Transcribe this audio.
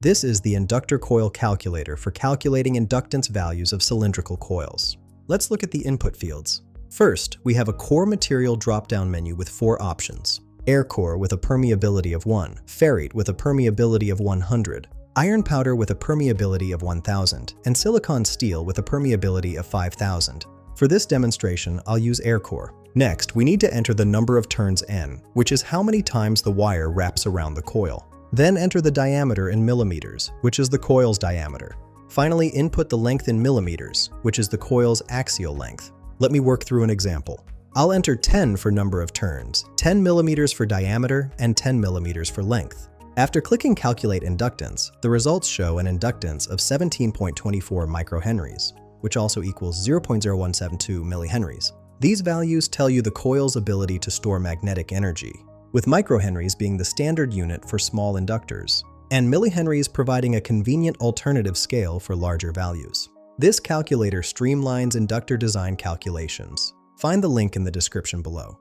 This is the Inductor Coil Calculator for calculating inductance values of cylindrical coils. Let's look at the input fields. First, we have a core material drop-down menu with 4 options. Air core with a permeability of 1, ferrite with a permeability of 100, iron powder with a permeability of 1000, and silicon steel with a permeability of 5000. For this demonstration, I'll use air core. Next, we need to enter the number of turns N, which is how many times the wire wraps around the coil. Then enter the diameter in millimeters, which is the coil's diameter. Finally, input the length in millimeters, which is the coil's axial length. Let me work through an example. I'll enter 10 for number of turns, 10 millimeters for diameter, and 10 millimeters for length. After clicking Calculate Inductance, the results show an inductance of 17.24 microhenries, which also equals 0.0172 millihenries. These values tell you the coil's ability to store magnetic energy, with microhenries being the standard unit for small inductors, and millihenries providing a convenient alternative scale for larger values. This calculator streamlines inductor design calculations. Find the link in the description below.